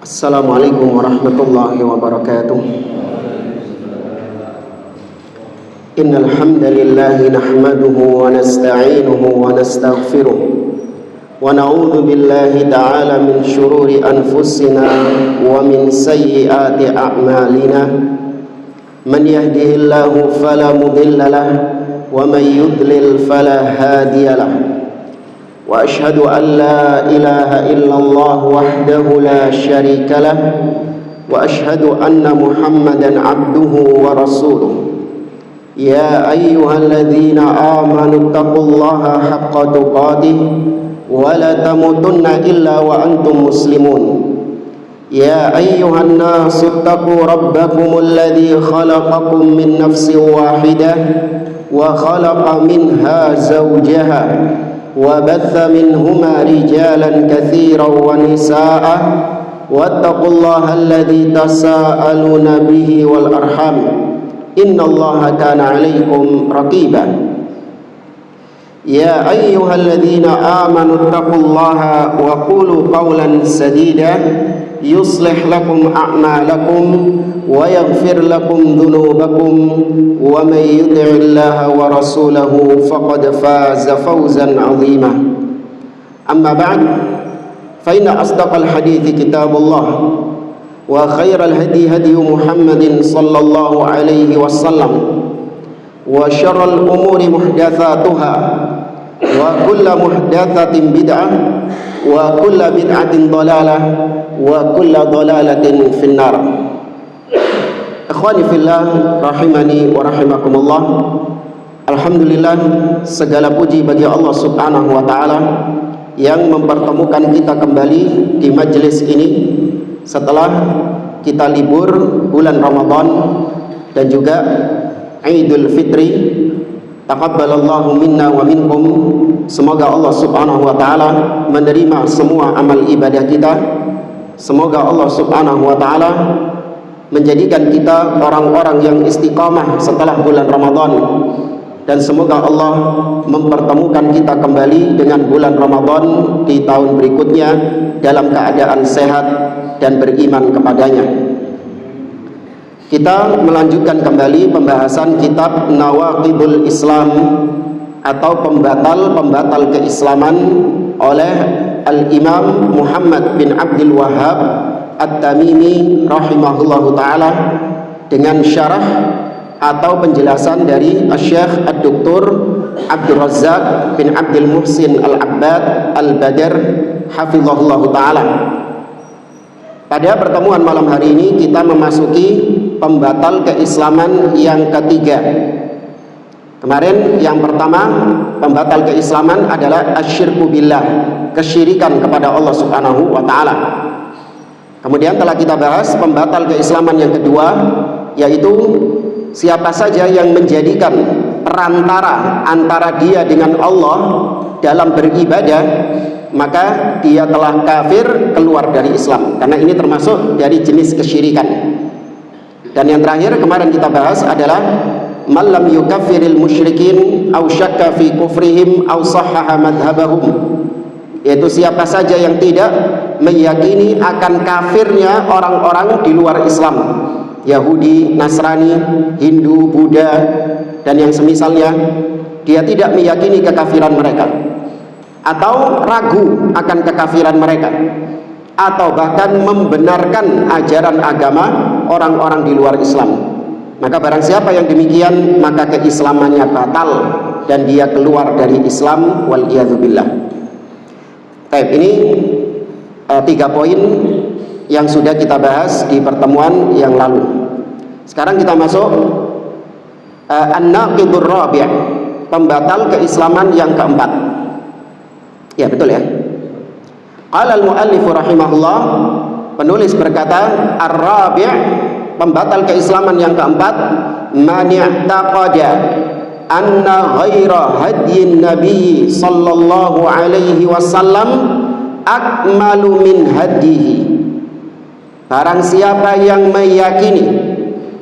Assalamualaikum warahmatullahi wabarakatuh. Innal hamdalillah nahmaduhu wa nasta'inuhu wa nastaghfiruh wa na'udzu billahi ta'ala min shururi anfusina wa min sayyiati a'malina. Man yahdihillahu fala mudilla lahu wa man yudlil fala hadiya lahu. Wa ashhadu an la ilaha illallah wahdahu la syarika lah wa ashhadu anna Muhammadan abduhu wa rasuluh. Ya ayyuhalladzina amanu taqullaha haqqa tuqatih wa la tamutunna illa wa antum muslimun. Ya ayyuhan nasu taqu rabbakumul ladzi khalaqakum min nafsin wahidah wa khalaqa minha zawjaha وبث منهما رجالا كثيرا ونساء واتقوا الله الذي تساءلون به والأرحام إن الله كان عليكم رقيبا يا أيها الذين آمنوا اتقوا الله وقولوا قولا سديدا يصلح لكم أعمالكم ويغفر لكم ذنوبكم ومن يطع الله ورسوله فقد فاز فوزا عظيما أما بعد فإن أصدق الحديث كتاب الله وخير الهدي هدي محمد صلى الله عليه وسلم وشر الأمور محدثاتها وكل محدثة بدعة وكل بدعة ضلالة وكل ضلالة في النار. Ikhwani fillah rahimani wa rahimakumullah. Alhamdulillah, segala puji bagi Allah Subhanahu wa taala yang mempertemukan kita kembali di majelis ini setelah kita libur bulan Ramadan dan juga Idul Fitri. Taqabbalallahu minna wa minkum. Semoga Allah Subhanahu wa taala menerima semua amal ibadah kita. Semoga Allah Subhanahu wa taala menjadikan kita orang-orang yang istiqamah setelah bulan Ramadan, dan semoga Allah mempertemukan kita kembali dengan bulan Ramadan di tahun berikutnya dalam keadaan sehat dan beriman kepadanya. Kita melanjutkan kembali pembahasan kitab Nawaqidul Islam atau pembatal-pembatal keislaman oleh Al-Imam Muhammad bin Abdul Wahhab At-Tamimi rahimahullahu ta'ala dengan syarah atau penjelasan dari Syekh Ad-Doktor Abdul Razzaq bin Abdul Muhsin Al-Abbad Al-Badr hafizahullahu ta'ala. Pada pertemuan malam hari ini kita memasuki pembatal keislaman yang ketiga. Kemarin yang pertama, pembatal keislaman adalah asyirku billah, kesyirikan kepada Allah Subhanahu wa taala. Kemudian telah kita bahas pembatal keislaman yang kedua, yaitu siapa saja yang menjadikan perantara antara dia dengan Allah dalam beribadah, maka dia telah kafir, keluar dari Islam, karena ini termasuk dari jenis kesyirikan. Dan yang terakhir kemarin kita bahas adalah malam yukaffiril musyrikin aw syakka fi kufrihim aw sahhaha madhhabahum, yaitu siapa saja yang tidak meyakini akan kafirnya orang-orang di luar Islam, Yahudi, Nasrani, Hindu, Buddha dan yang semisalnya, dia tidak meyakini kekafiran mereka atau ragu akan kekafiran mereka atau bahkan membenarkan ajaran agama orang-orang di luar Islam, maka barang siapa yang demikian maka keislamannya batal dan dia keluar dari Islam, wal iyadzubillah. Baik, ini 3 poin yang sudah kita bahas di pertemuan yang lalu. Sekarang kita masuk an-naqidur rabi', pembatal keislaman yang keempat. Ya, betul ya. Qala al-muallif rahimahullah, penulis berkata, ar-rabi', pembatal keislaman yang keempat, man i'taqada anna ghaira hadyin nabi sallallahu alaihi wasallam akmalu min hadihi. Barang siapa yang meyakini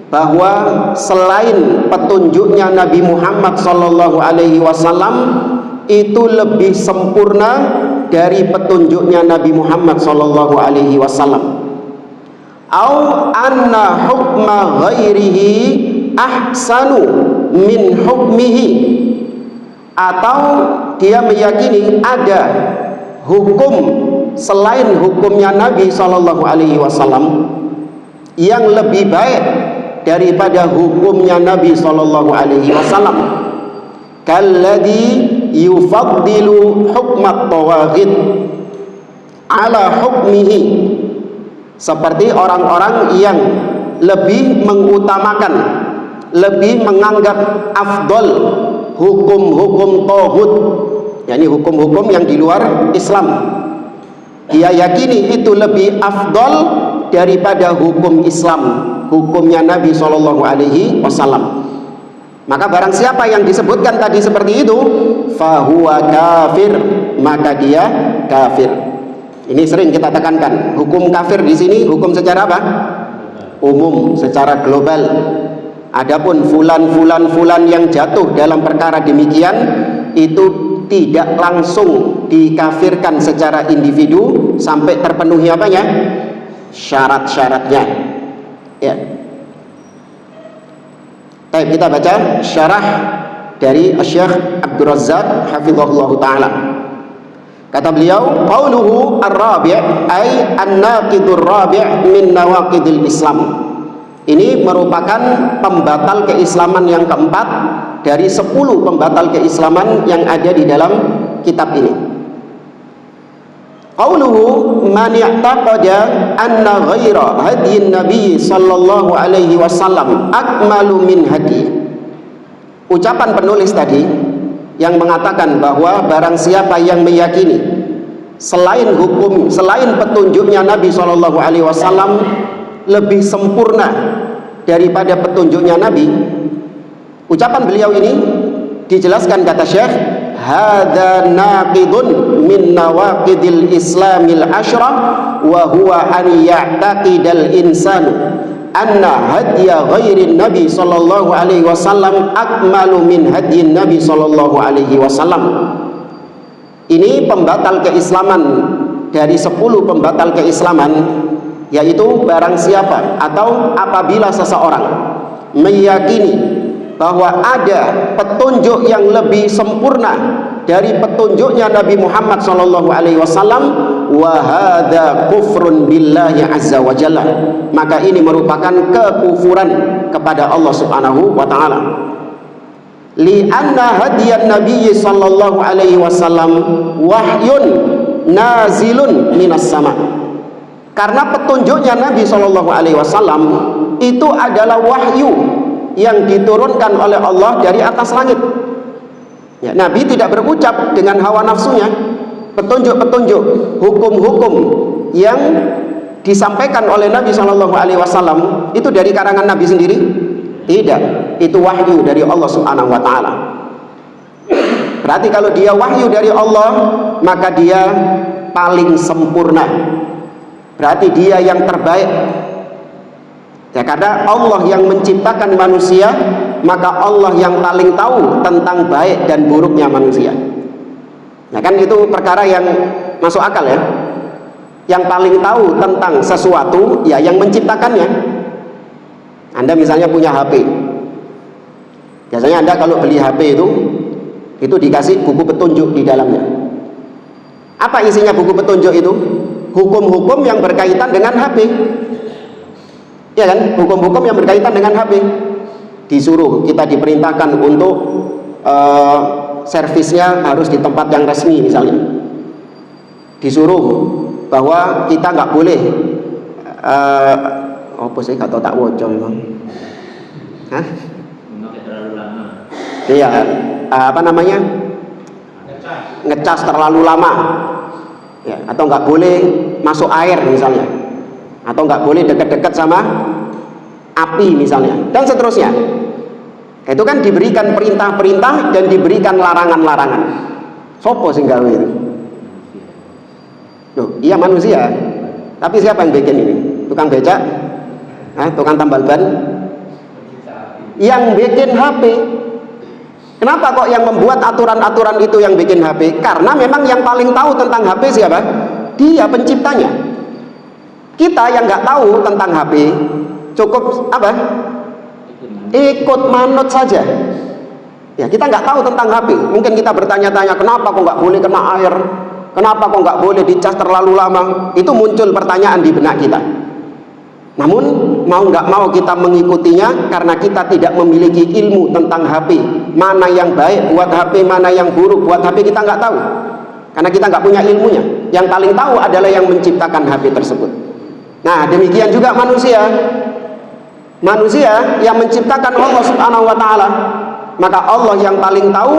bahwa selain petunjuknya Nabi Muhammad sallallahu alaihi wasallam itu lebih sempurna dari petunjuknya Nabi Muhammad sallallahu alaihi wasallam, au anna hukma ghairihi ahsanu min hukmihi, atau dia meyakini ada hukum selain hukumnya Nabi Shallallahu Alaihi Wasallam yang lebih baik daripada hukumnya Nabi Shallallahu Alaihi Wasallam. Kalladhi yufaddilu hukmat tawaghid ala hukmihi, seperti orang-orang yang lebih mengutamakan, lebih menganggap afdol hukum-hukum tauhid, yakni hukum-hukum yang di luar Islam. Dia yakini itu lebih afdol daripada hukum Islam, hukumnya Nabi Shallallahu Alaihi Wasallam. Maka barang siapa yang disebutkan tadi seperti itu, fahuwa kafir, maka dia kafir. Ini sering kita tekankan. Hukum kafir di sini hukum secara apa? Umum, secara global. Adapun fulan yang jatuh dalam perkara demikian itu tidak langsung dikafirkan secara individu sampai terpenuhi apanya? Syarat-syaratnya. Ya. Baik, kita baca syarah dari Syekh Abdul Razzaq hafizahullah taala. Kata beliau, qauluhu ar-rabi' ay an-naqidur rabi' min nawaqidil Islam. Ini merupakan pembatal keislaman yang keempat dari 10 pembatal keislaman yang ada di dalam kitab ini. Qauluhu man i'taqada anna ghaira hadyin nabi sallallahu alaihi wasallam akmalu min hadi. Ucapan penulis tadi yang mengatakan bahwa barang siapa yang meyakini selain petunjuknya Nabi sallallahu alaihi wasallam lebih sempurna daripada petunjuknya Nabi. Ucapan beliau ini dijelaskan kata Syekh, hadza naqidun min nawaqidil islamil asyrah wa huwa an ya'taqidal insanu anna hadiya ghairin nabi sallallahu alaihi wasallam akmalu min hadyin nabi sallallahu alaihi wasallam. Ini pembatal keislaman dari 10 pembatal keislaman, yaitu barang siapa atau apabila seseorang meyakini bahwa ada petunjuk yang lebih sempurna dari petunjuknya Nabi Muhammad sallallahu alaihi wasallam, wa hadza kufrun billahi azza wa jalla, maka ini merupakan kekufuran kepada Allah Subhanahu wa taala. Li anna hadiyan nabiy sallallahu alaihi wasallam wahyun nazilun minas sama. Karena petunjuknya Nabi sallallahu alaihi wasallam itu adalah wahyu yang diturunkan oleh Allah dari atas langit. Ya, Nabi tidak berucap dengan hawa nafsunya. Petunjuk-petunjuk, hukum-hukum yang disampaikan oleh Nabi Shallallahu Alaihi Wasallam itu dari karangan Nabi sendiri? Tidak, itu wahyu dari Allah Subhanahu Wa Taala. Berarti kalau dia wahyu dari Allah, maka dia paling sempurna. Berarti dia yang terbaik. Ya, karena Allah yang menciptakan manusia, maka Allah yang paling tahu tentang baik dan buruknya manusia. Nah, kan itu perkara yang masuk akal ya. Yang paling tahu tentang sesuatu ya yang menciptakannya. Anda misalnya punya HP. Biasanya Anda kalau beli HP itu dikasih buku petunjuk di dalamnya. Apa isinya buku petunjuk itu? Hukum-hukum yang berkaitan dengan HP. Ya kan, hukum-hukum yang berkaitan dengan HP. Disuruh, kita diperintahkan untuk servisnya harus di tempat yang resmi misalnya. Disuruh bahwa kita nggak boleh apa sih kata tak wocong memang. Hah? Iya, apa namanya? Ngecas terlalu lama. Ya, atau nggak boleh masuk air misalnya. Atau nggak boleh dekat-dekat sama api misalnya, dan seterusnya. Itu kan diberikan perintah-perintah dan diberikan larangan-larangan. Sopo sing gawe itu? Loh, iya manusia. Tapi siapa yang bikin ini? Tukang becak? Tukang tambal ban? Yang bikin HP. Kenapa kok yang membuat aturan-aturan itu yang bikin HP? Karena memang yang paling tahu tentang HP siapa? Dia penciptanya. Kita yang nggak tahu tentang HP cukup apa? Ikut manut saja. Ya, kita nggak tahu tentang HP. Mungkin kita bertanya-tanya, kenapa kok nggak boleh kena air? Kenapa kok nggak boleh dicas terlalu lama? Itu muncul pertanyaan di benak kita. Namun mau nggak mau kita mengikutinya karena kita tidak memiliki ilmu tentang HP. Mana yang baik buat HP, mana yang buruk buat HP, kita nggak tahu. Karena kita nggak punya ilmunya. Yang paling tahu adalah yang menciptakan HP tersebut. Nah, demikian juga manusia. Manusia yang menciptakan Allah Subhanahu wa Ta'ala. Maka Allah yang paling tahu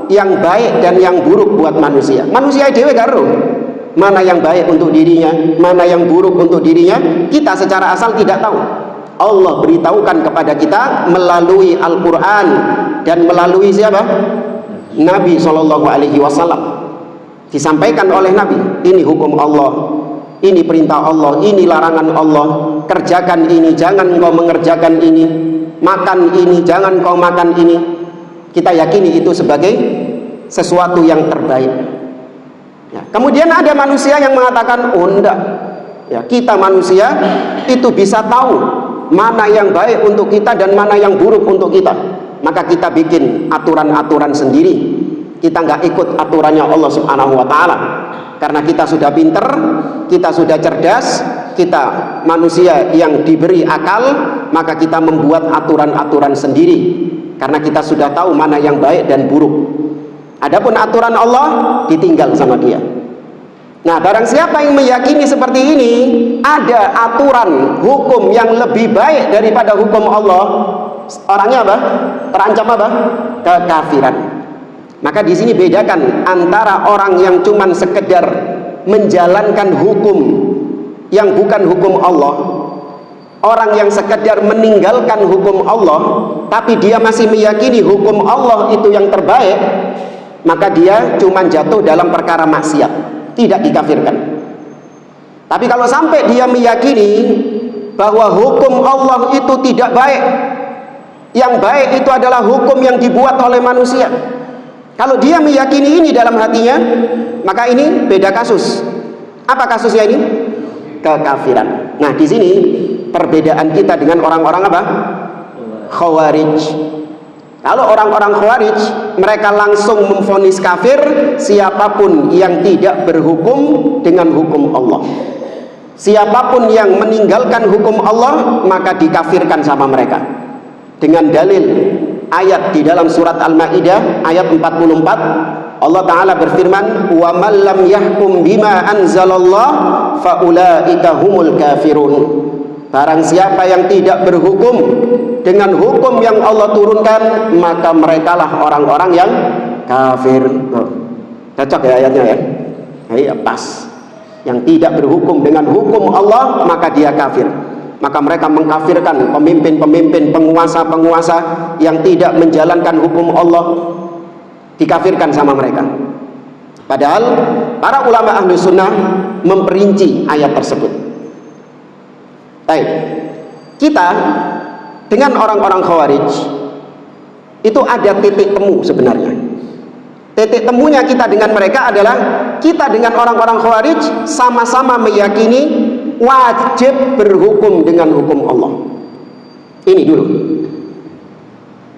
yang baik dan yang buruk buat manusia. Manusia dhewe karo mana yang baik untuk dirinya, mana yang buruk untuk dirinya, kita secara asal tidak tahu. Allah beritahukan kepada kita melalui Al-Quran dan melalui siapa? Nabi SAW. Disampaikan oleh Nabi, ini hukum Allah, ini perintah Allah, ini larangan Allah, kerjakan ini, jangan kau mengerjakan ini, makan ini, jangan kau makan ini. Kita yakini itu sebagai sesuatu yang terbaik. Ya, kemudian ada manusia yang mengatakan, oh enggak, ya, kita manusia itu bisa tahu mana yang baik untuk kita dan mana yang buruk untuk kita. Maka kita bikin aturan-aturan sendiri. Kita nggak ikut aturannya Allah Subhanahu wa Ta'ala. Karena kita sudah pinter, kita sudah cerdas, kita manusia yang diberi akal, maka kita membuat aturan-aturan sendiri. Karena kita sudah tahu mana yang baik dan buruk. Adapun aturan Allah ditinggal sama dia. Nah, barang siapa yang meyakini seperti ini, ada aturan hukum yang lebih baik daripada hukum Allah, orangnya apa? Terancam apa? Kekafiran. Maka di sini bedakan antara orang yang cuman sekedar menjalankan hukum yang bukan hukum Allah, orang yang sekedar meninggalkan hukum Allah, tapi dia masih meyakini hukum Allah itu yang terbaik, maka dia cuma jatuh dalam perkara maksiat, tidak dikafirkan. Tapi kalau sampai dia meyakini bahwa hukum Allah itu tidak baik, yang baik itu adalah hukum yang dibuat oleh manusia, kalau dia meyakini ini dalam hatinya, maka ini beda kasus. Apa kasusnya ini? Kekafiran. Nah, di sini perbedaan kita dengan orang-orang apa? Khawarij. Kalau orang-orang Khawarij, mereka langsung memvonis kafir siapapun yang tidak berhukum dengan hukum Allah. Siapapun yang meninggalkan hukum Allah, maka dikafirkan sama mereka. Dengan dalil ayat di dalam surat Al-Maidah ayat 44, Allah Ta'ala berfirman, wa man lam yahkum bima anzalallah fa ulaika humul kafirun. Barang siapa yang tidak berhukum dengan hukum yang Allah turunkan, maka merekalah orang-orang yang kafir. Cocok ya ayatnya ya? Iya, pas. Yang tidak berhukum dengan hukum Allah, maka dia kafir. Maka mereka mengkafirkan pemimpin-pemimpin, penguasa-penguasa yang tidak menjalankan hukum Allah, dikafirkan sama mereka. Padahal para ulama ahlu sunnah memperinci ayat tersebut. Baik, kita dengan orang-orang Khawarij itu ada titik temu sebenarnya. Titik temunya kita dengan mereka adalah kita dengan orang-orang Khawarij sama-sama meyakini wajib berhukum dengan hukum Allah. Ini dulu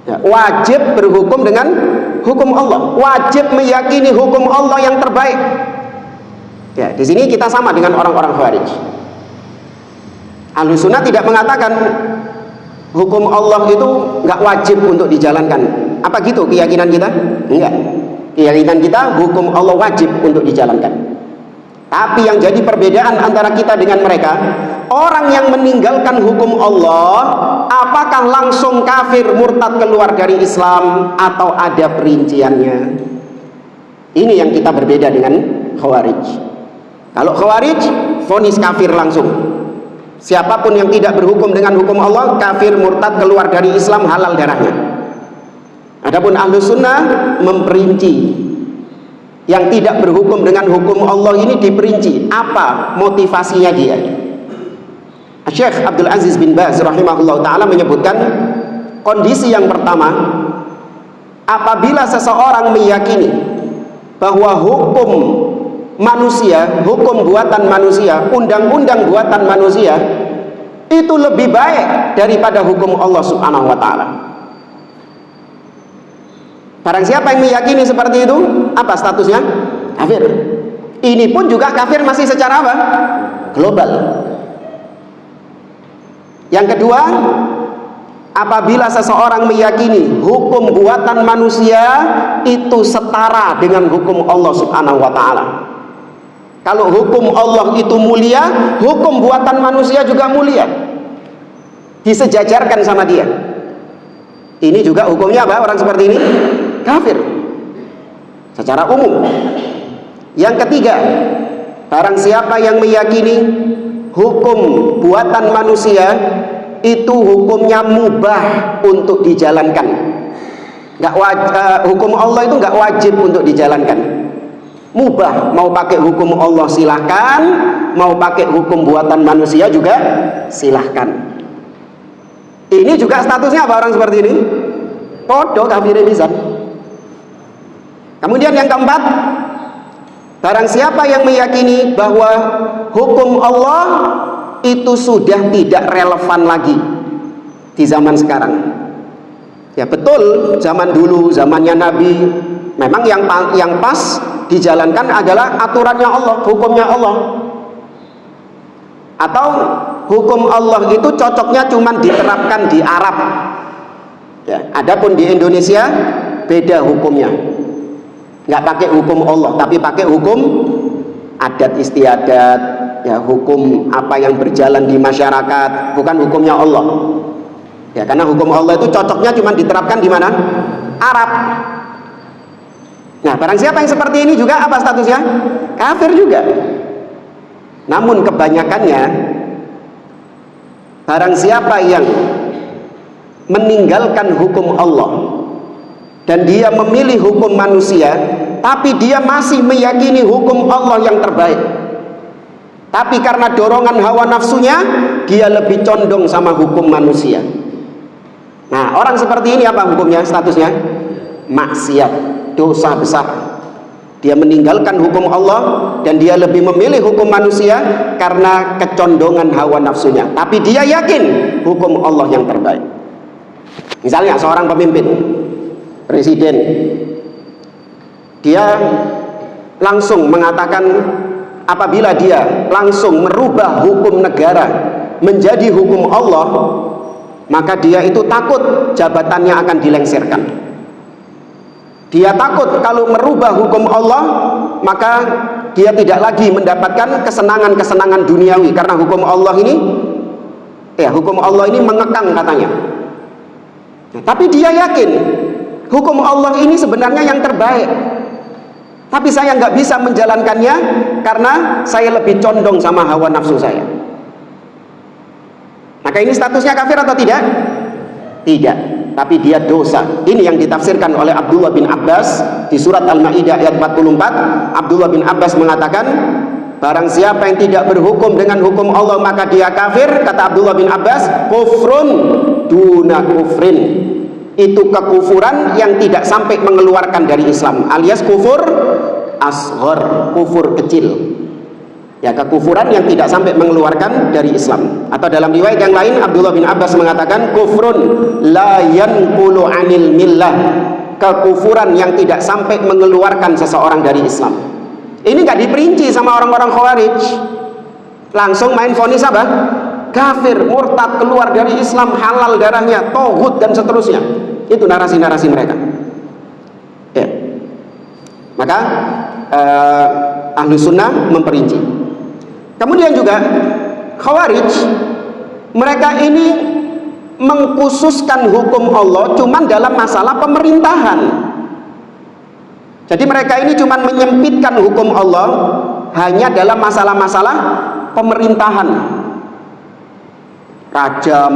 ya, wajib berhukum dengan hukum Allah, wajib meyakini hukum Allah yang terbaik. Ya, di sini kita sama dengan orang-orang Khawarij. Ahlus Sunnah tidak mengatakan hukum Allah itu nggak wajib untuk dijalankan. Apa gitu keyakinan kita? Enggak. Keyakinan kita hukum Allah wajib untuk dijalankan. Tapi yang jadi perbedaan antara kita dengan mereka, orang yang meninggalkan hukum Allah, apakah langsung kafir murtad keluar dari Islam atau ada perinciannya? Ini yang kita berbeda dengan Khawarij. Kalau Khawarij, vonis kafir langsung. Siapapun yang tidak berhukum dengan hukum Allah, kafir murtad keluar dari Islam, halal darahnya. Adapun Ahlus Sunnah memperinci. Yang tidak berhukum dengan hukum Allah ini diperinci apa motivasinya dia. Syekh Abdul Aziz bin Baz rahimahullah ta'ala menyebutkan kondisi yang pertama, apabila seseorang meyakini bahwa hukum manusia, hukum buatan manusia, undang-undang buatan manusia itu lebih baik daripada hukum Allah Subhanahu wa taala. Barang siapa yang meyakini seperti itu, apa statusnya? Kafir. Ini pun juga kafir masih secara apa? Global. Yang kedua, apabila seseorang meyakini hukum buatan manusia itu setara dengan hukum Allah Subhanahu wa taala. Kalau hukum Allah itu mulia, hukum buatan manusia juga mulia. Disejajarkan sama dia. Ini juga hukumnya apa? Orang seperti ini kafir secara umum. Yang ketiga, barang siapa yang meyakini hukum buatan manusia itu hukumnya mubah untuk dijalankan, hukum Allah itu nggak wajib untuk dijalankan, mubah. Mau pakai hukum Allah silahkan, mau pakai hukum buatan manusia juga silahkan. Ini juga statusnya apa orang seperti ini? Podo kafir bisa. Kemudian yang keempat, barang siapa yang meyakini bahwa hukum Allah itu sudah tidak relevan lagi di zaman sekarang. Ya betul, zaman dulu, zamannya Nabi, memang yang pas dijalankan adalah aturannya Allah, hukumnya Allah. Atau hukum Allah itu cocoknya cuma diterapkan di Arab. Ya, adapun di Indonesia beda hukumnya. Nggak pakai hukum Allah, tapi pakai hukum adat istiadat, ya, hukum apa yang berjalan di masyarakat, bukan hukumnya Allah. Ya, karena hukum Allah itu cocoknya cuma diterapkan di mana? Arab. Nah, barang siapa yang seperti ini juga apa statusnya? Kafir juga. Namun kebanyakannya, barang siapa yang meninggalkan hukum Allah dan dia memilih hukum manusia, tapi dia masih meyakini hukum Allah yang terbaik, tapi karena dorongan hawa nafsunya dia lebih condong sama hukum manusia. Nah, orang seperti ini apa hukumnya, statusnya? Maksiat, dosa besar. Dia meninggalkan hukum Allah dan dia lebih memilih hukum manusia karena kecondongan hawa nafsunya, tapi dia yakin hukum Allah yang terbaik. Misalnya seorang pemimpin, presiden, dia langsung mengatakan apabila dia langsung merubah hukum negara menjadi hukum Allah, maka dia itu takut jabatannya akan dilengsarkan. Dia takut kalau merubah hukum Allah maka dia tidak lagi mendapatkan kesenangan-kesenangan duniawi, karena hukum Allah ini mengekang katanya. Nah, tapi dia yakin hukum Allah ini sebenarnya yang terbaik, tapi saya nggak bisa menjalankannya karena saya lebih condong sama hawa nafsu saya. Maka ini statusnya kafir atau tidak? Tidak, tapi dia dosa. Ini yang ditafsirkan oleh Abdullah bin Abbas di surat Al-Maidah ayat 44. Abdullah bin Abbas mengatakan, barang siapa yang tidak berhukum dengan hukum Allah maka dia kafir. Kata Abdullah bin Abbas, kufrun duna kufrin. Itu kekufuran yang tidak sampai mengeluarkan dari Islam, alias kufur asghar, kufur kecil. Ya, kekufuran yang tidak sampai mengeluarkan dari Islam. Atau dalam riwayat yang lain Abdullah bin Abbas mengatakan kufrun la yanqulu anil millah, kekufuran yang tidak sampai mengeluarkan seseorang dari Islam. Ini nggak diperinci sama orang-orang Khawarij, langsung main vonis apa? Kafir, murtad, keluar dari Islam, halal darahnya, tauhid dan seterusnya. Itu narasi-narasi mereka. Ya. Maka ahlu sunnah memperinci. Kemudian juga Khawarij, mereka ini mengkhususkan hukum Allah cuman dalam masalah pemerintahan. Jadi mereka ini cuman menyempitkan hukum Allah hanya dalam masalah-masalah pemerintahan. Rajam,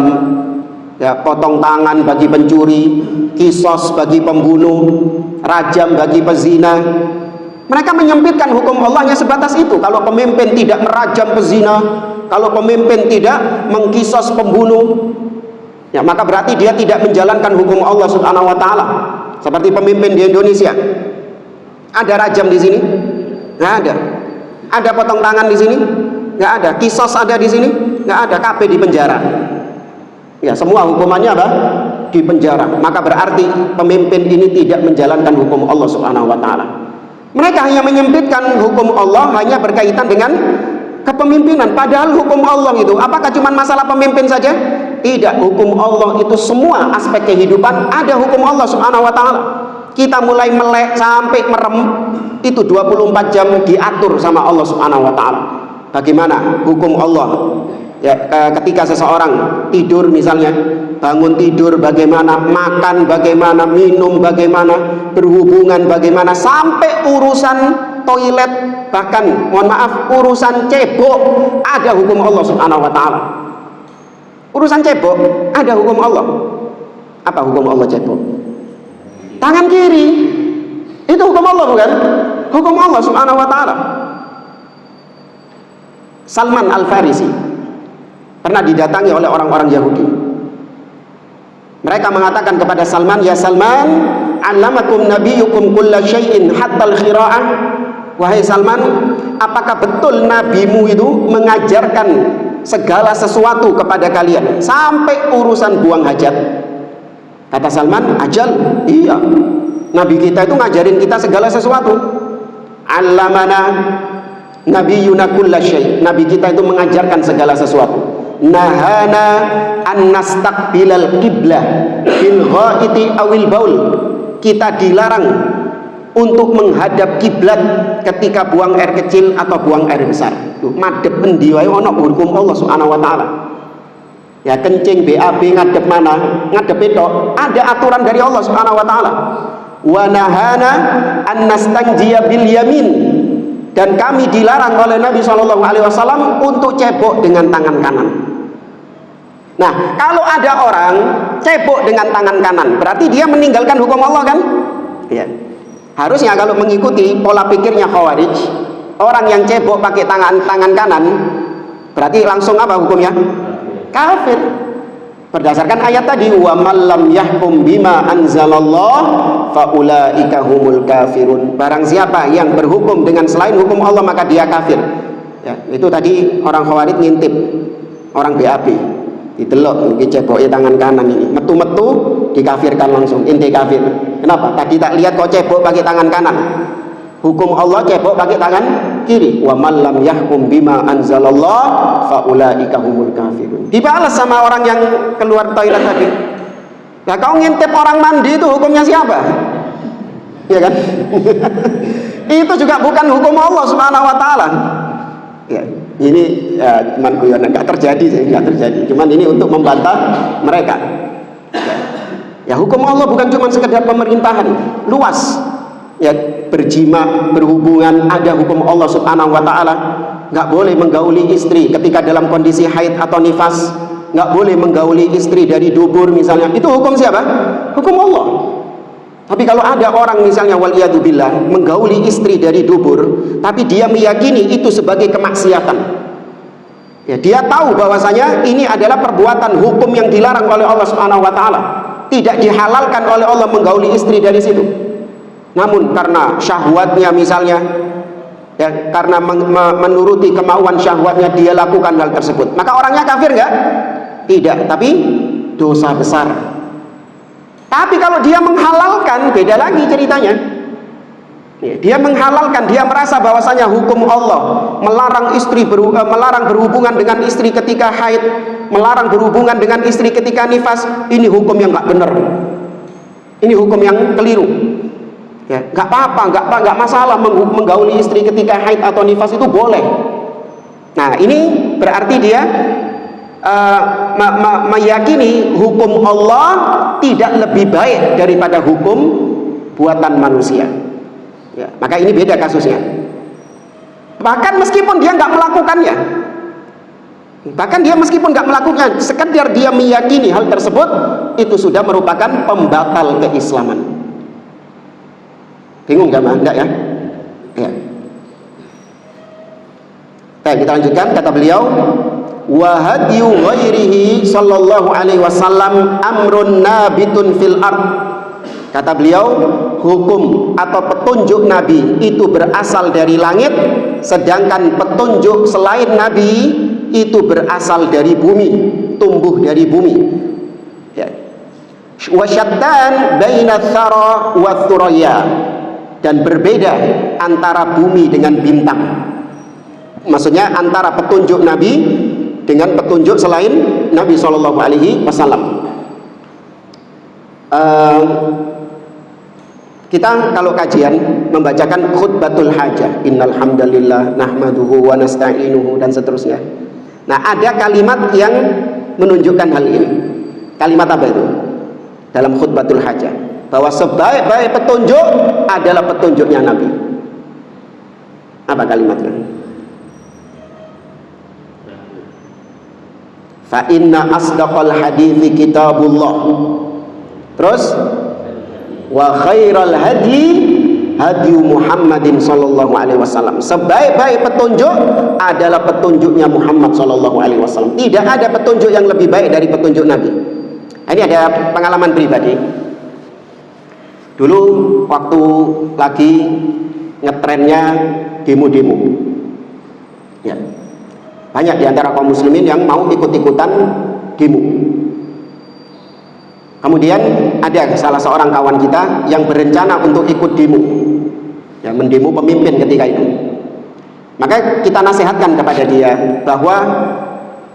ya, potong tangan bagi pencuri, kisos bagi pembunuh, rajam bagi pezina. Mereka menyempitkan hukum Allah hanya sebatas itu. Kalau pemimpin tidak merajam pezina, kalau pemimpin tidak mengkisos pembunuh, ya, maka berarti dia tidak menjalankan hukum Allah Subhanahu wa taala. Seperti pemimpin di Indonesia. Ada rajam di sini? Nggak ada. Ada potong tangan di sini? Nggak ada. Kisos ada di sini? Nggak ada. KB di penjara. Ya, semua hukumannya apa? Di penjara. Maka berarti pemimpin ini tidak menjalankan hukum Allah Subhanahu wa taala. Mereka hanya menyempitkan hukum Allah hanya berkaitan dengan kepemimpinan. Padahal hukum Allah itu apakah cuma masalah pemimpin saja? Tidak. Hukum Allah itu semua aspek kehidupan ada hukum Allah Subhanahu wa taala. Kita mulai melek sampai merem itu 24 jam diatur sama Allah Subhanahu wa taala. Bagaimana hukum Allah? Ya, ketika seseorang tidur misalnya, bangun tidur bagaimana, makan bagaimana, minum bagaimana, berhubungan bagaimana, sampai urusan toilet, bahkan mohon maaf urusan cebok ada hukum Allah Subhanahu wa taala. Urusan cebok ada hukum Allah. Apa hukum Allah cebok? Tangan kiri itu hukum Allah, bukan? Hukum Allah Subhanahu wa taala. Salman Al-Farisi pernah didatangi oleh orang-orang Yahudi. Mereka mengatakan kepada Salman, "Ya Salman, 'allamakum nabiyyukum kulla syai'in hatta al-khira'ah." Wahai Salman, apakah betul nabimu itu mengajarkan segala sesuatu kepada kalian sampai urusan buang hajat? Kata Salman, "Ajal, iya. Nabi kita itu ngajarin kita segala sesuatu. Allamana nabiyyuna kulla syai'." Nabi kita itu mengajarkan segala sesuatu. Nahana an nastaqbilal qiblah bil ghaiti awil baul. Kita dilarang untuk menghadap kiblat ketika buang air kecil atau buang air besar. Tuh, madhep endi wae ana hukum Allah Subhanahu wa taala. Ya, kencing BAB ngadep mana? Ngadep itu ada aturan dari Allah Subhanahu wa taala. Wa nahana an nastanjiya bil yamin. Dan kami dilarang oleh Nabi SAW untuk cebok dengan tangan kanan. Nah, kalau ada orang cebok dengan tangan kanan, berarti dia meninggalkan hukum Allah, kan? Ya. Harusnya kalau mengikuti pola pikirnya Khawarij, orang yang cebok pakai tangan kanan, berarti langsung apa hukumnya? Kafir. Berdasarkan ayat tadi, wa man lam yahkum bima anzalallah faulaika humul kafirun. Barang siapa yang berhukum dengan selain hukum Allah maka dia kafir. Ya, itu tadi orang Khawarij ngintip orang BAB. Ditelok iki ceboke tangan kanan ini. Metu-metu dikafirkan langsung. Inti kafir. Kenapa? Tadi tak lihat kok cebok pakai tangan kanan. Hukum Allah cebok pakai tangan kiri. Wa man lam yahkum bima anzalallah faulaika humul kafirun. Dibalas sama orang yang keluar toilet tadi. Ya, kau ngintip orang mandi itu hukumnya siapa? Ya kan? Itu juga bukan hukum Allah Subhanahu wa taala. Ya, ini ya, cuman guyonan, enggak terjadi sih, enggak terjadi. Cuman ini untuk membantah mereka. Ya, hukum Allah bukan cuma sekedar pemerintahan, luas. Ya, berjima, berhubungan, ada hukum Allah Subhanahu wa taala. Enggak boleh menggauli istri ketika dalam kondisi haid atau nifas, enggak boleh menggauli istri dari dubur misalnya. Itu hukum siapa? Hukum Allah. Tapi kalau ada orang misalnya waliyadzubillah menggauli istri dari dubur, tapi dia meyakini itu sebagai kemaksiatan. Ya, dia tahu bahwasanya ini adalah perbuatan hukum yang dilarang oleh Allah Subhanahu wa taala. Tidak dihalalkan oleh Allah menggauli istri dari situ. Namun karena syahwatnya misalnya, ya, karena menuruti kemauan syahwatnya dia lakukan hal tersebut, maka orangnya kafir enggak? Tidak, tapi dosa besar. Tapi kalau dia menghalalkan, beda lagi ceritanya. Ya, dia menghalalkan, dia merasa bahwasanya hukum Allah melarang melarang berhubungan dengan istri ketika haid, melarang berhubungan dengan istri ketika nifas. Ini hukum yang nggak benar. Ini hukum yang keliru. Ya, nggak apa-apa, nggak masalah menggauli istri ketika haid atau nifas, itu boleh. Nah, ini berarti dia meyakini hukum Allah tidak lebih baik daripada hukum buatan manusia. Ya, maka ini beda kasusnya. Bahkan meskipun dia nggak melakukannya, sekedar dia meyakini hal tersebut, itu sudah merupakan pembatal keislaman. Bingung nggak, Enggak ya? Ya. Baik, kita lanjutkan. Kata beliau, wa hadyu ghairihi sallallahu alaihi wasallam amrun nabitun fil ard. Kata beliau, hukum atau petunjuk Nabi itu berasal dari langit, sedangkan petunjuk selain Nabi itu berasal dari bumi, tumbuh dari bumi. Ya. Wasyattan baina tsara wa thuraya, dan berbeda antara bumi dengan bintang. Maksudnya antara petunjuk Nabi dengan petunjuk selain Nabi Shallallahu Alaihi Wasallam. Kita kalau kajian membacakan khutbatul hajah, innal hamdalillah nahmaduhu wa nasta'inuhu dan seterusnya. Nah, ada kalimat yang menunjukkan hal ini. Kalimat apa itu? Dalam khutbatul hajah, bahwa sebaik-baik petunjuk adalah petunjuknya Nabi. Apa kalimatnya? Fa inna asdaqal hadithi kitabullah. Terus wa khairal hadi hadi Muhammadin sallallahu alaihi wasallam. Sebaik-baik petunjuk adalah petunjuknya Muhammad sallallahu alaihi wasallam. Tidak ada petunjuk yang lebih baik dari petunjuk Nabi. Ini ada pengalaman pribadi. Dulu waktu lagi ngetrennya demo-demo, ya, banyak di antara kaum muslimin yang mau ikut-ikutan demo. Kemudian ada salah seorang kawan kita yang berencana untuk ikut demo, ya, mendemo pemimpin ketika itu. Maka kita nasihatkan kepada dia bahwa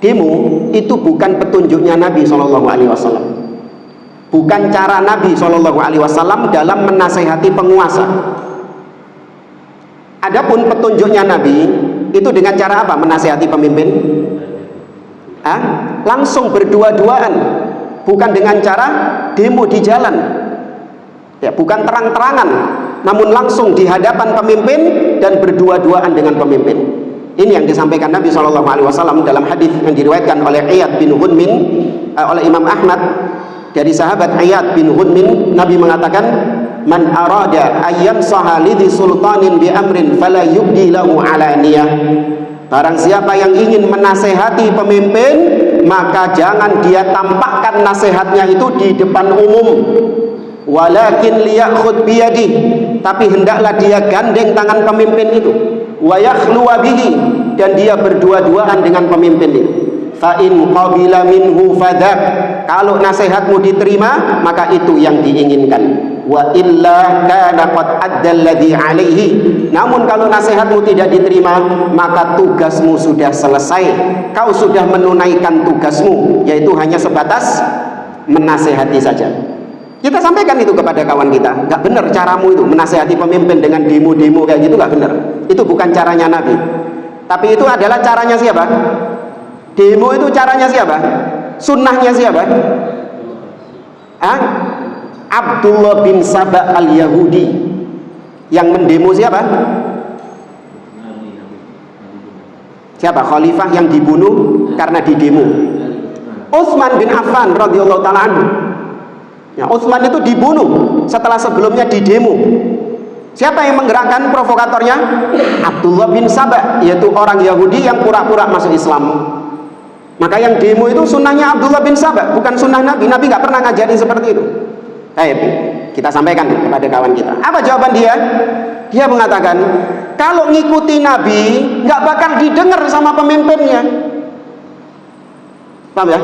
demo itu bukan petunjuknya Nabi SAW, bukan cara Nabi SAW dalam menasehati penguasa. Adapun petunjuknya Nabi itu dengan cara apa menasehati pemimpin? Langsung berdua-duaan, bukan dengan cara demo di jalan, ya, bukan terang-terangan, namun langsung di hadapan pemimpin dan berdua-duaan dengan pemimpin. Ini yang disampaikan Nabi SAW dalam hadis yang diriwayatkan oleh Iyad bin Hunmin, oleh Imam Ahmad, dari sahabat Iyad bin Hunmin. Nabi mengatakan, man arada ayyam sahalidhi sultanin bi amrin fala yubdi lahu alaniyah. Barang siapa yang ingin menasehati pemimpin, maka jangan dia tampakkan nasihatnya itu di depan umum. Walakin liyakhud biyadih, tapi hendaklah dia gandeng tangan pemimpin itu. Wa yakhluwa bihi, dan dia berdua-duaan dengan pemimpin itu. Fa in qabila minhu fadak, kalau nasihatmu diterima maka itu yang diinginkan. Wa illa kana qad adda alladhi alaihi, namun kalau nasihatmu tidak diterima maka tugasmu sudah selesai, kau sudah menunaikan tugasmu, yaitu hanya sebatas menasehati saja. Kita sampaikan itu kepada kawan kita, nggak benar caramu itu menasehati pemimpin dengan demo-demo kayak gitu, nggak benar. Itu bukan caranya Nabi, tapi itu adalah caranya siapa? Demo itu caranya siapa? Sunnahnya siapa? Abdullah bin Saba al-Yahudi. Yang mendemo siapa? Siapa? Khalifah yang dibunuh karena didemo. Utsman bin Affan radhiyallahu ta'ala anhu. Ya, Utsman itu dibunuh setelah sebelumnya didemo. Siapa yang menggerakkan provokatornya? Abdullah bin Saba, yaitu orang Yahudi yang pura-pura masuk Islam. Maka yang demo itu sunnahnya Abdullah bin Saba, bukan sunnah Nabi. Nabi nggak pernah ngajarin seperti itu. Baik, kita sampaikan kepada kawan kita. Apa jawaban dia? Dia mengatakan, kalau ngikuti Nabi nggak bakal didengar sama pemimpinnya. Paham ya?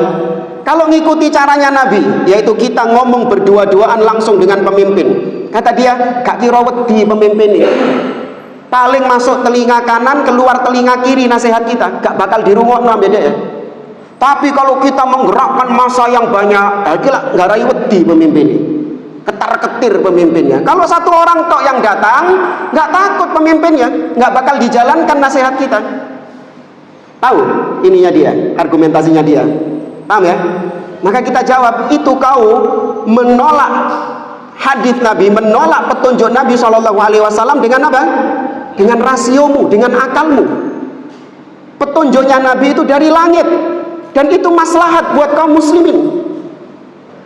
Kalau ngikuti caranya Nabi, yaitu kita ngomong berdua-duaan langsung dengan pemimpin, kata dia, gak kira wedi pemimpin ini, paling masuk telinga kanan, keluar telinga kiri nasihat kita, gak bakal dirungokno beda ya. Tapi kalau kita menggerakkan massa yang banyak, gak rai wedi pemimpin ini, ketar-ketir pemimpinnya. Kalau satu orang tok yang datang, gak takut pemimpinnya, gak bakal dijalankan nasihat kita. Tahu ininya dia, argumentasinya dia. Paham ya? Maka kita jawab, itu kau menolak hadis Nabi, menolak petunjuk Nabi SAW dengan apa? Dengan rasiomu, dengan akalmu. Petunjuknya Nabi itu dari langit, dan itu maslahat buat kaum muslimin.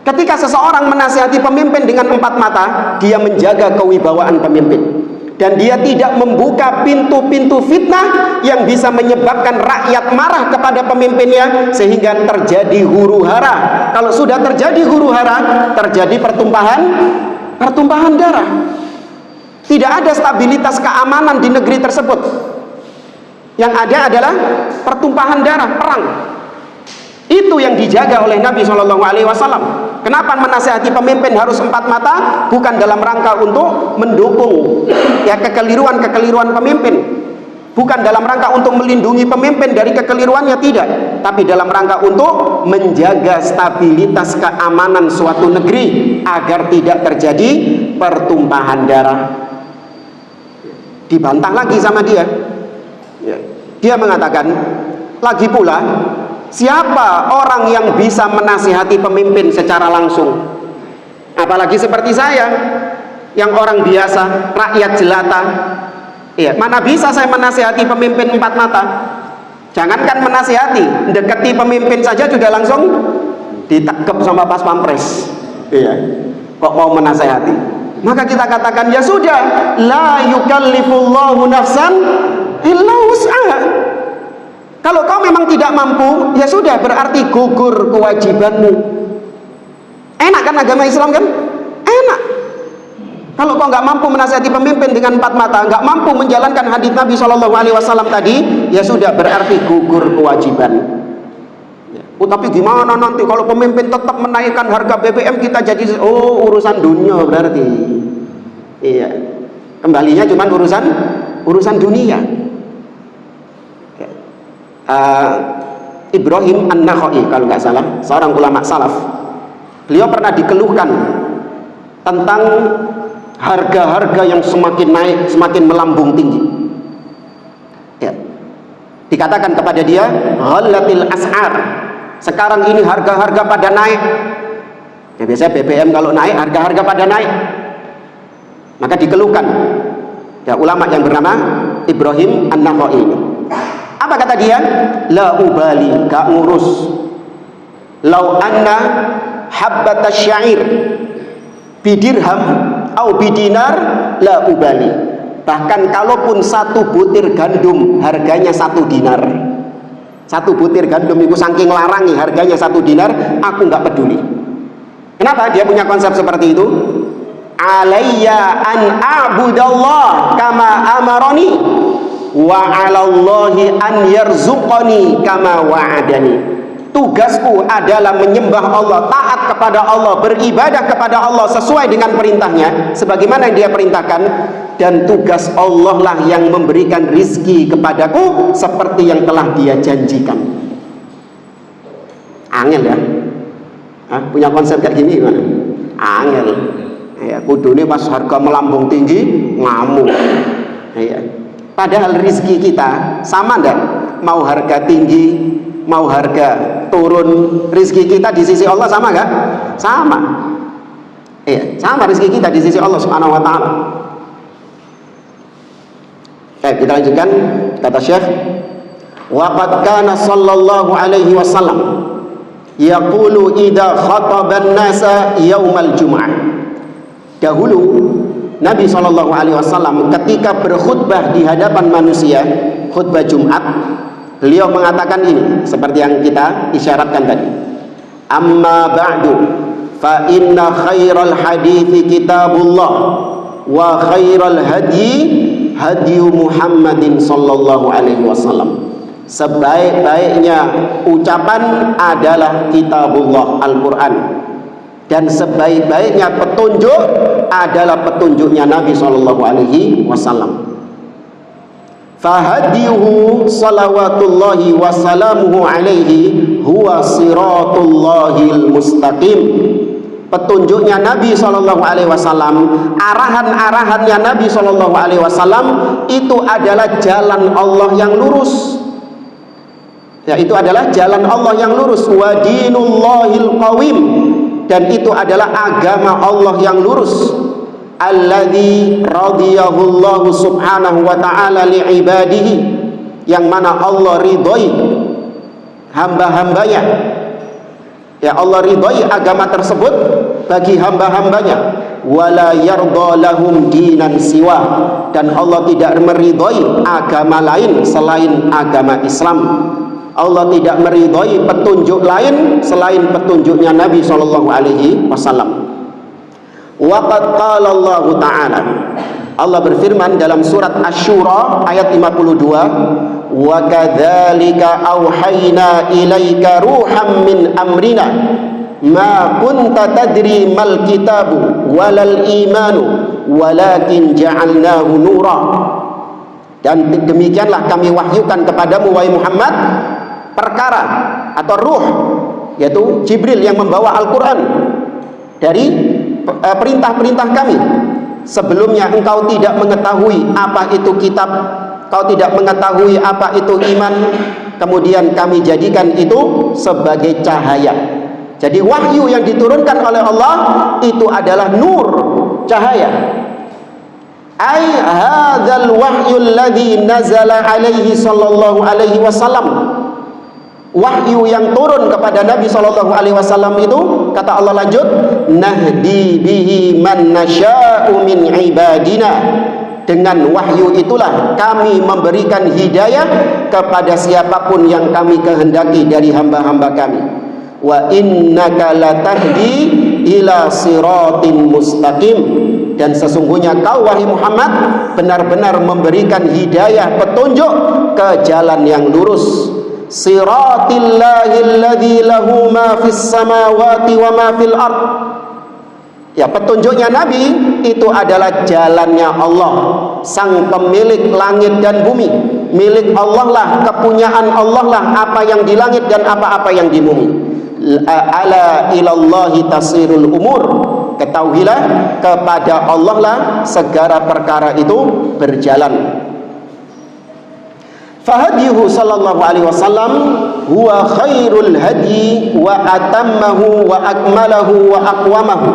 Ketika seseorang menasihati pemimpin dengan empat mata, dia menjaga kewibawaan pemimpin, dan dia tidak membuka pintu-pintu fitnah yang bisa menyebabkan rakyat marah kepada pemimpinnya sehingga terjadi huru-hara. Kalau sudah terjadi huru-hara, terjadi pertumpahan pertumpahan darah. Tidak ada stabilitas keamanan di negeri tersebut. Yang ada adalah pertumpahan darah, perang. Itu yang dijaga oleh Nabi SAW. Kenapa menasihati pemimpin harus empat mata? Bukan dalam rangka untuk mendukung ya kekeliruan pemimpin, bukan dalam rangka untuk melindungi pemimpin dari kekeliruannya, tidak, tapi dalam rangka untuk menjaga stabilitas keamanan suatu negeri agar tidak terjadi pertumpahan darah. Dibantah lagi sama dia. Dia mengatakan, lagi pula, siapa orang yang bisa menasihati pemimpin secara langsung? Apalagi seperti saya, yang orang biasa, rakyat jelata. Ya, mana bisa saya menasihati pemimpin empat mata? Jangankan menasihati, dekati pemimpin saja sudah langsung ditekep sama pas pampres. Iya, kok mau menasihati? Maka kita katakan, ya sudah, la yukallifullahu nafsan illa wus'aha. Kalau kau memang tidak mampu, ya sudah, berarti gugur kewajibanmu. Enak kan agama Islam kan? Enak. Kalau kau nggak mampu menasihati pemimpin dengan empat mata, nggak mampu menjalankan hadis Nabi SAW tadi, ya sudah, berarti gugur kewajiban. Oh, tapi gimana nanti kalau pemimpin tetap menaikkan harga BBM, kita jadi urusan dunia berarti. Iya. Kembalinya cuma urusan dunia. Ibrahim An-Nakhai kalau nggak salah, seorang ulama salaf. Beliau pernah dikeluhkan tentang harga-harga yang semakin naik, semakin melambung tinggi. Ya. Dikatakan kepada dia, ghallatil as'ar. Sekarang ini harga-harga pada naik. Ya, biasanya BBM kalau naik, harga-harga pada naik. Maka dikeluhkan ya ulama yang bernama Ibrahim An-Nakhai. Apa kata dia? La ubali, gak ngurus. Lau anna habbat syair bidirham au bidinar la ubali. Bahkan kalaupun satu butir gandum harganya 1 dinar, satu butir gandum itu saking larangi harganya 1 dinar, aku nggak peduli. Kenapa? Dia punya konsep seperti itu. Alayya an a'budallah kama amaroni wa 'alallahi an yarzuqani kama wa'adani. Tugasku adalah menyembah Allah, taat kepada Allah, beribadah kepada Allah sesuai dengan perintahnya sebagaimana yang dia perintahkan, dan tugas Allah lah yang memberikan rizki kepadaku seperti yang telah dia janjikan. Angel ya. Punya konsep kayak gini gimana? Angel ya, kudune pas harga melambung tinggi ngamuk ya. Padahal rizki kita sama enggak? Mau harga tinggi, mau harga turun, rizki kita di sisi Allah sama enggak? Sama. Iya, sama rizki kita di sisi Allah Subhanahu wa taala. Kita lanjutkan kata Syekh, wa qad kana sallallahu alaihi wasallam yaqulu idza khataban nasa yaumal jum'ah. Dahulu Nabi SAW ketika berkhutbah di hadapan manusia, khutbah Jumat, beliau mengatakan ini seperti yang kita isyaratkan tadi. Amma ba'du fa inna khairal hadithi kitabullah wa khairal hadyi hadyu Muhammadin sallallahu alaihi wasallam. Sebaik-baiknya ucapan adalah kitabullah, Al-Quran, dan sebaik-baiknya petunjuk adalah petunjuknya Nabi sallallahu alaihi wasallam. Fahadiyuhu salawatullahi wassalamuhu alaihi huwa siratullahil mustaqim. Petunjuknya Nabi sallallahu alaihi wasallam, arahan-arahannya Nabi sallallahu alaihi wasallam itu adalah jalan Allah yang lurus. Ya, itu adalah jalan Allah yang lurus. Wa dinullahil qawim, dan itu adalah agama Allah yang lurus. Alladzi radiyahullahu subhanahu wa ta'ala li'ibadihi, yang mana Allah ridhoi hamba-hambanya. Ya, Allah ridhoi agama tersebut bagi hamba-hambanya. Wala yardha lahum dinan siwa, dan Allah tidak meridhoi agama lain selain agama Islam. Allah tidak meridhoi petunjuk lain selain petunjuknya Nabi sallallahu alaihi wasallam. Wa qad qala Allah Ta'ala, Allah berfirman dalam surat Asy-Syura ayat 52, wa kadzalika auhayna ilaika ruham min amrina ma kunta tadri mal kitabu walal imanu walakin ja'alnahu nura. Dan demikianlah kami wahyukan kepadamu wahai Muhammad perkara atau ruh, yaitu Jibril yang membawa Al-Quran dari perintah-perintah kami. Sebelumnya engkau tidak mengetahui apa itu kitab, kau tidak mengetahui apa itu iman, kemudian kami jadikan itu sebagai cahaya. Jadi wahyu yang diturunkan oleh Allah itu adalah nur, cahaya. Ai hadzal wahyu alladzi nazala alaihi sallallahu alaihi wasallam. Wahyu yang turun kepada Nabi sallallahu alaihi wasallam itu, kata Allah lanjut, nahdi bihi man nasya'u min ibadina. Dengan wahyu itulah kami memberikan hidayah kepada siapapun yang kami kehendaki dari hamba-hamba kami. Wa innaka latahdi ila siratin mustaqim. Dan sesungguhnya kau wahai Muhammad benar-benar memberikan hidayah, petunjuk ke jalan yang lurus. Siratil ladzi lahu ma fis samawati wa ma fil ard. Ya, petunjuknya Nabi itu adalah jalannya Allah, sang pemilik langit dan bumi. Milik Allah lah, kepunyaan Allah lah apa yang di langit dan apa-apa yang di bumi. Ala ilallahi tasirul umur. Ketahuilah kepada Allah lah segala perkara itu berjalan. Fahadiyuhu sallallahu alaihi wasallam huwa khairul hadi wa atammahu wa akmalahu wa aqwamahu.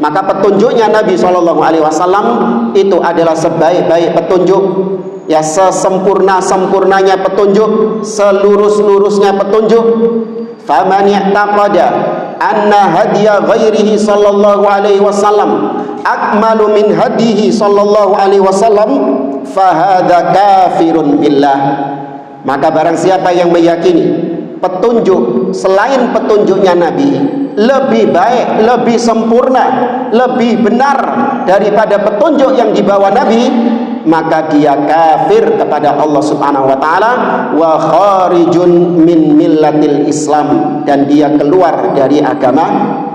Maka petunjuknya Nabi sallallahu alaihi wasallam itu adalah sebaik-baik petunjuk, ya, sesempurna-sempurnanya petunjuk, selurus-lurusnya petunjuk. Faman i'taqada anna hadiya ghairihi sallallahu alaihi wasallam akmalu min hadihi sallallahu alaihi wasallam fahadha kafirun billah. Maka barang siapa yang meyakini petunjuk selain petunjuknya Nabi lebih baik, lebih sempurna, lebih benar daripada petunjuk yang dibawa Nabi, maka dia kafir kepada Allah Subhanahu wa taala, wa kharijun min millatil Islam, dan dia keluar dari agama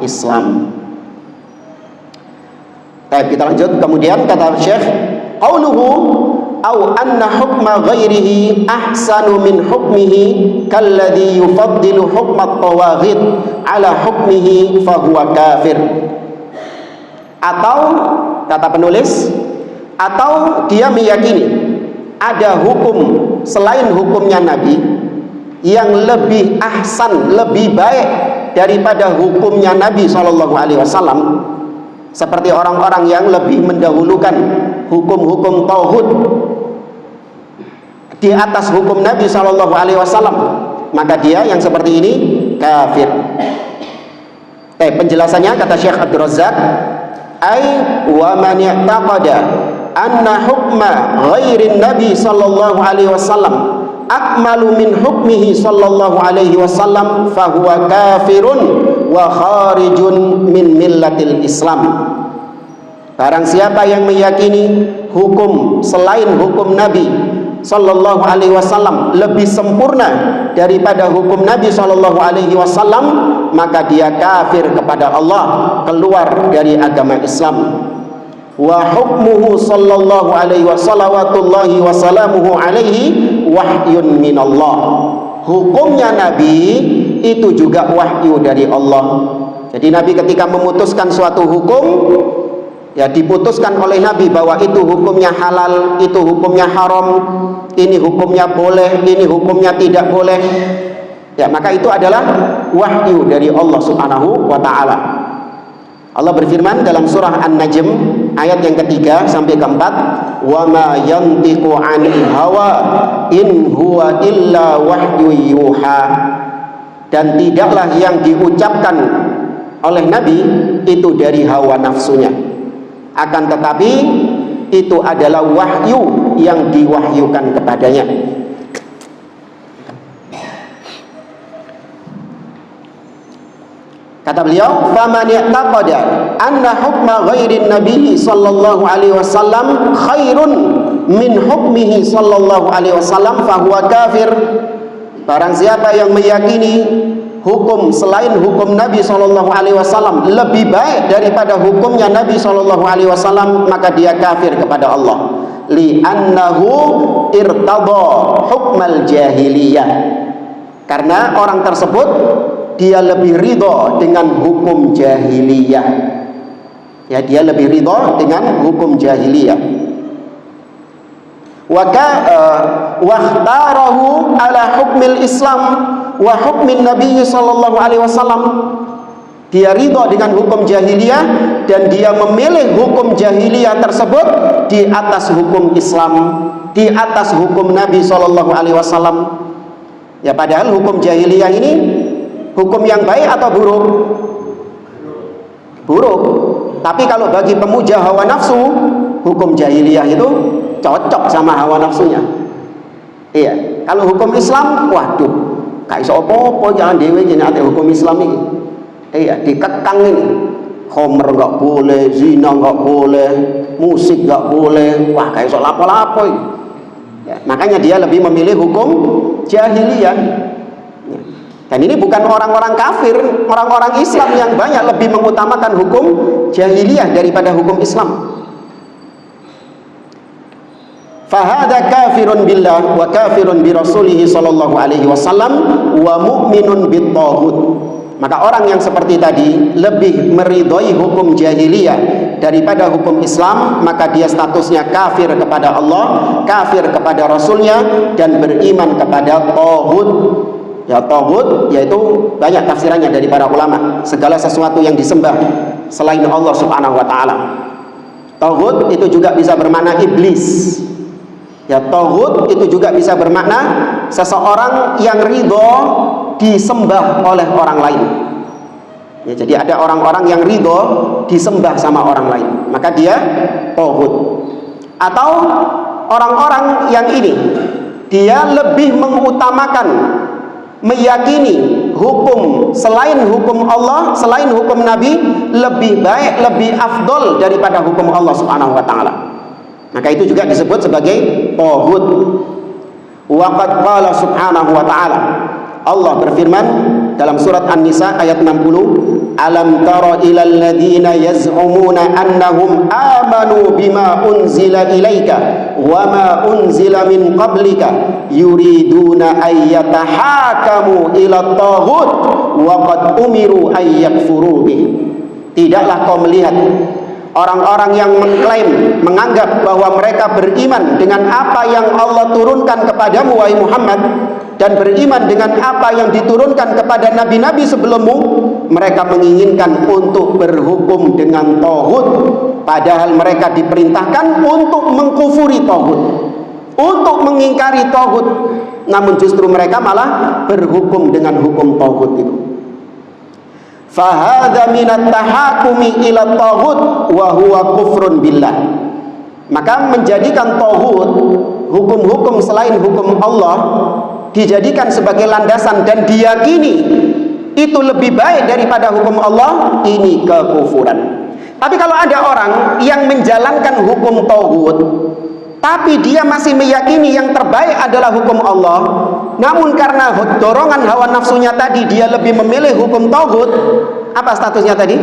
Islam. Baik, kita lanjut. Kemudian kata Syekh, qauluhu au anna hukma ghairihi ahsanu min hukmihi kalladhi yufaddilu hukma at-tawaghid ala hukmihi fahuwa kafir. Atau kata penulis, atau dia meyakini ada hukum selain hukumnya Nabi yang lebih ahsan, lebih baik daripada hukumnya Nabi SAW, seperti orang-orang yang lebih mendahulukan hukum-hukum tauhid di atas hukum Nabi SAW, maka dia yang seperti ini kafir. Penjelasannya kata Syekh Abdul Razzaq, ay wa man i'taqada anna hukma ghairin Nabi sallallahu alaihi wasallam akmalu min hukmihi sallallahu alaihi wasallam fahuwa kafirun wa kharijun min millatil Islam. Barang siapa yang meyakini hukum selain hukum Nabi sallallahu alaihi wasallam lebih sempurna daripada hukum Nabi sallallahu alaihi wasallam, maka dia kafir kepada Allah, keluar dari agama Islam. Wa hukmuhu sallallahu alaihi wasallatullahi wasalamuhu alaihi wahyun minallah. Hukumnya Nabi itu juga wahyu dari Allah. Jadi Nabi ketika memutuskan suatu hukum, ya diputuskan oleh Nabi bahwa itu hukumnya halal, itu hukumnya haram, ini hukumnya boleh, ini hukumnya tidak boleh. Ya, maka itu adalah wahyu dari Allah Subhanahu wa taala. Allah berfirman dalam surah An-Najm ayat yang ketiga sampai keempat, wa ma yantiqu 'anil hawa in huwa illa wahyu yuha. Dan tidaklah yang diucapkan oleh Nabi itu dari hawa nafsunya, akan tetapi itu adalah wahyu yang diwahyukan kepadanya. Kata beliau, "Faman ya'taqada anna hukma ghairin nabiy sallallahu alaihi wasallam khairun min hukmihi sallallahu alaihi wasallam fahuwa kafir." Barang siapa yang meyakini hukum selain hukum Nabi sallallahu alaihi wasallam lebih baik daripada hukumnya Nabi sallallahu alaihi wasallam, maka dia kafir kepada Allah. Li'annahu irtada hukmal jahiliyah. Karena orang tersebut dia lebih ridho dengan hukum jahiliyah. Ya, dia lebih ridho dengan hukum jahiliyah. Wakhtarahu ala hukmil Islam wa hukmin Nabi sallallahu alaihi wasallam. Dia ridho dengan hukum jahiliyah dan dia memilih hukum jahiliyah tersebut di atas hukum Islam, di atas hukum Nabi sallallahu alaihi wasallam. Ya, padahal hukum jahiliyah ini hukum yang baik atau buruk? Buruk. Tapi kalau bagi pemuja hawa nafsu, hukum jahiliyah itu cocok sama hawa nafsunya. Iya. Kalau hukum Islam, waduh, gak iso apa-apa jangan dhewe jenenge ate hukum Islam ini. Iya, dikekang ini. Khomer gak boleh, zina gak boleh, musik gak boleh. Wah, gak iso lapo-lapo ini. Ya, makanya dia lebih memilih hukum jahiliyah. Dan ini bukan orang-orang kafir, orang-orang Islam yang banyak lebih mengutamakan hukum jahiliyah daripada hukum Islam. Fahada kafirun billah wa kafirun bi rasulih sallallahu alaihi wasallam wa mu'minun bit taghut. Maka orang yang seperti tadi lebih meridhoi hukum jahiliyah daripada hukum Islam, maka dia statusnya kafir kepada Allah, kafir kepada Rasulnya, dan beriman kepada taghut. Ya, taghut yaitu banyak tafsirannya dari para ulama, segala sesuatu yang disembah selain Allah Subhanahu wa taala. Taghut itu juga bisa bermakna iblis. Ya, taghut itu juga bisa bermakna seseorang yang ridho disembah oleh orang lain. Ya, jadi ada orang-orang yang ridho disembah sama orang lain, maka dia taghut. Atau orang-orang yang ini dia lebih mengutamakan, meyakini hukum selain hukum Allah, selain hukum Nabi lebih baik, lebih afdol daripada hukum Allah Subhanahu wa taala. Maka itu juga disebut sebagai taghut. Waqad qala subhanahu wa ta'ala, Allah berfirman dalam surat An-Nisa ayat 60, alam tara ilal ladzina yaz'umuna annahum amanu bima unzila ilaika wa ma unzila min qablika yuriduna ayyatahakamu ila taghut wa qad umiru ayyakfuru bih. Tidaklah kau melihat orang-orang yang mengklaim, menganggap bahwa mereka beriman dengan apa yang Allah turunkan kepadamu wahai Muhammad, dan beriman dengan apa yang diturunkan kepada nabi-nabi sebelummu. Mereka menginginkan untuk berhukum dengan taghut, padahal mereka diperintahkan untuk mengkufuri taghut, untuk mengingkari taghut, namun justru mereka malah berhukum dengan hukum taghut itu. Fahadha minat tahakumi ila taghut wa huwa kufrun billah. Maka menjadikan taghut, hukum-hukum selain hukum Allah, dijadikan sebagai landasan dan diyakini itu lebih baik daripada hukum Allah, ini kekufuran. Tapi kalau ada orang yang menjalankan hukum taghut, tapi dia masih meyakini yang terbaik adalah hukum Allah, namun karena dorongan hawa nafsunya tadi dia lebih memilih hukum taghut, apa statusnya tadi?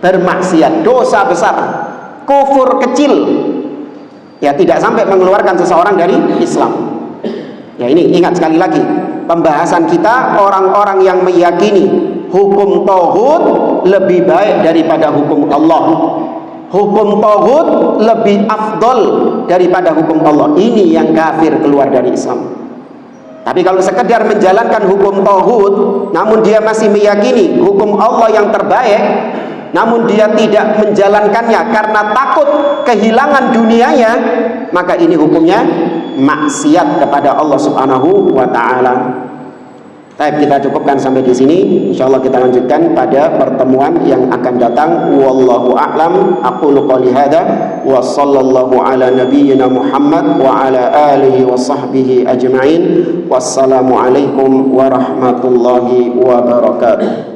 Bermaksiat, dosa besar, kufur kecil. Ya, tidak sampai mengeluarkan seseorang dari Islam. Ya, ini ingat sekali lagi, pembahasan kita orang-orang yang meyakini hukum taghut lebih baik daripada hukum Allah, hukum taghut lebih afdol daripada hukum Allah. Ini yang kafir, keluar dari Islam. Tapi kalau sekedar menjalankan hukum taghut, namun dia masih meyakini hukum Allah yang terbaik, namun dia tidak menjalankannya karena takut kehilangan dunianya, maka ini hukumnya maksiat kepada Allah Subhanahu wa taala. Baik, kita cukupkan sampai di sini. Insyaallah kita lanjutkan pada pertemuan yang akan datang. Wallahu a'lam. Aqulu qouli hadza wa sallallahu ala nabiyyina Muhammad wa ala alihi wa sahbihi ajma'in. Wassalamu alaikum warahmatullahi wabarakatuh.